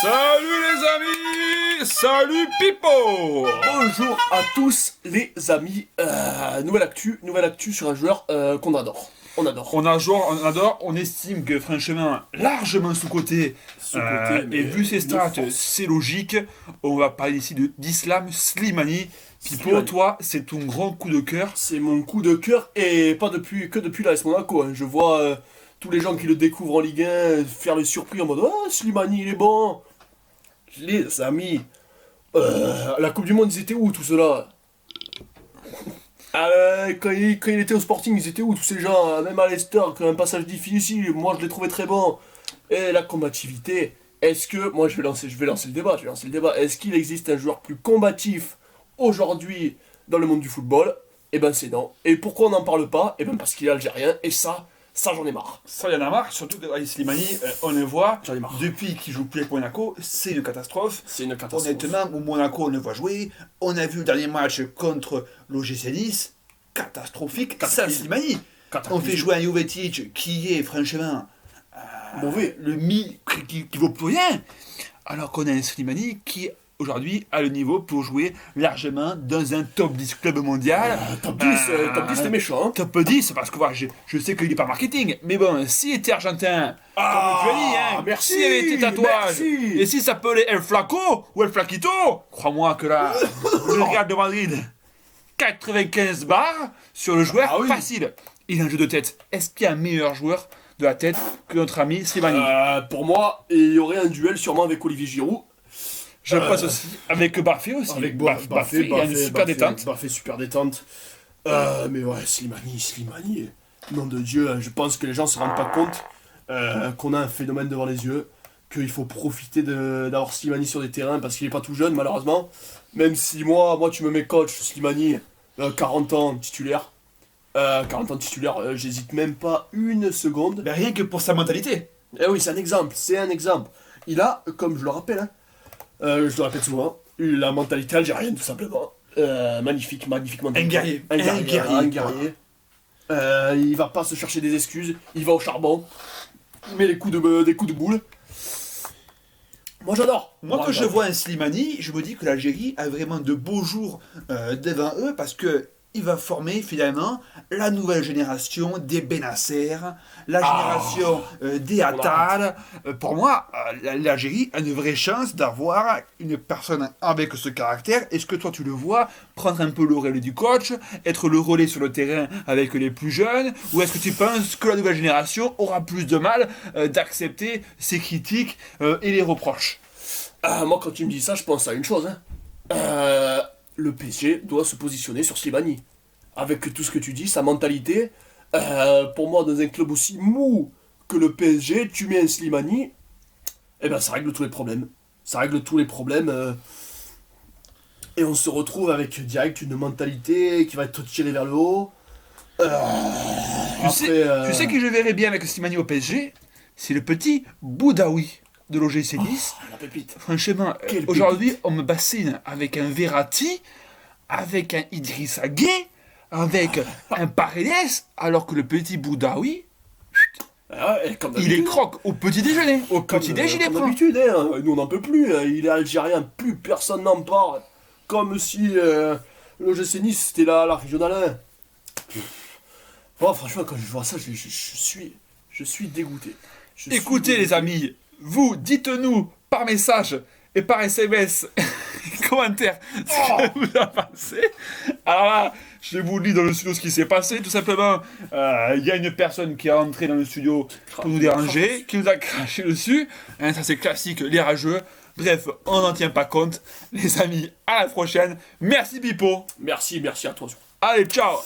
Salut les amis! Salut Pipo! Bonjour à tous les amis, nouvelle actu sur un joueur qu'on adore. On adore. On adore, on estime que franchement, largement sous-coté. Mais et vu ses stats, de force. c'est logique. On va parler ici d'Islam Slimani. Pipo, Slimani. toi, c'est ton grand coup de cœur. C'est mon coup de cœur et pas que depuis l'AS Monaco. Je vois tous les gens qui le découvrent en Ligue 1 faire les surpris en mode « Oh, Slimani, il est bon !» Les amis, la Coupe du Monde, ils étaient où tous ceux-là? Quand il était au Sporting, ils étaient où tous ces gens? Même à Leicester, quand un passage difficile, moi je l'ai trouvé très bon. Et la combativité, est-ce que... Moi je vais lancer le débat, Est-ce qu'il existe un joueur plus combatif aujourd'hui dans le monde du football? Eh ben c'est non. Et pourquoi on n'en parle pas? Eh ben parce qu'il est algérien, et ça j'en ai marre. Ça, y en a marre, surtout que Slimani, on le voit, J'en ai marre. depuis qu'il joue plus avec Monaco, c'est une catastrophe. C'est une catastrophe. Honnêtement, au Monaco, on le voit jouer. On a vu le dernier match contre l'OGC Nice. Catastrophique. Ça, Slimani. On fait jouer un Jovetic qui est, franchement, Mauvais. le qui vaut plus rien. Alors qu'on a un Slimani qui, aujourd'hui, a le niveau pour jouer largement dans un top 10 club mondial. Top 10 c'est méchant. Hein. Top 10, parce que voilà, je sais qu'il n'est pas marketing, mais bon, s'il était argentin, comme tu as dit, hein, merci, s'il avait été tatouage, merci. et s'il s'appelait El Flaco ou El Flaquito, crois-moi que là, le Real de Madrid, 95 barres sur le joueur, Ah oui. facile. Il a un jeu de tête. Est-ce qu'il y a un meilleur joueur de la tête que notre ami Slimani? Pour moi, il y aurait un duel sûrement avec Olivier Giroud. Je pense aussi. Avec Baffé aussi. Avec Baffé, il y a une super détente. Baffé, super détente. Mais ouais, Slimani. Nom de Dieu, je pense que les gens se rendent pas compte qu'on a un phénomène devant les yeux, qu'il faut profiter d'avoir Slimani sur des terrains parce qu'il est pas tout jeune malheureusement. Même si moi tu me mets coach Slimani, 40 ans titulaire. 40 ans titulaire, j'hésite même pas une seconde. Mais rien que pour sa mentalité. Eh oui, c'est un exemple. Il a, comme je le rappelle, hein, je le répète souvent, la mentalité algérienne tout simplement. Magnifique mentalité. Un guerrier. Un guerrier. Il va pas se chercher des excuses, il va au charbon, il met des coups de boule. Moi j'adore. Moi, quand je vois un Slimani, je me dis que l'Algérie a vraiment de beaux jours devant eux parce que il va former finalement la nouvelle génération des Benasser, la génération des Attal. Pour moi, l'Algérie a une vraie chance d'avoir une personne avec ce caractère. Est-ce que toi tu le vois prendre un peu le relais du coach, être le relais sur le terrain avec les plus jeunes, ou est-ce que tu penses que la nouvelle génération aura plus de mal d'accepter ces critiques et les reproches? Moi quand tu me dis ça, je pense à une chose. Hein. Le PSG doit se positionner sur Slimani. Avec tout ce que tu dis, sa mentalité. Pour moi, dans un club aussi mou que le PSG, tu mets un Slimani, eh ben ça règle tous les problèmes. Et on se retrouve avec direct une mentalité qui va être tirée vers le haut. Tu sais qui je verrais bien avec Slimani au PSG? C'est le petit Boudaoui de l'OGC Nice. La pépite. Franchement, Quelle aujourd'hui, on me bassine avec un Verratti, avec un Idrissa Gueye, avec un Paredes, alors que le petit Boudaoui, Comme il est croque au petit déjeuner. Au petit déjeuner, il est comme prend. d'habitude, hein. Nous on n'en peut plus. Il est algérien, plus personne n'en parle. Comme si l'OGC Nice c'était la régionale 1. Oh, franchement, quand je vois ça, je suis dégoûté. Écoutez les amis, vous dites-nous par message et par SMS, commentaires, ce que vous a passé. Alors là, je vous dis dans le studio ce qui s'est passé. Tout simplement, il y a une personne qui est rentrée dans le studio pour nous déranger, qui nous a craché dessus. Hein, ça c'est classique, les rageux. Bref, on n'en tient pas compte. Les amis, à la prochaine. Merci Pipo. Merci à toi. Allez, ciao.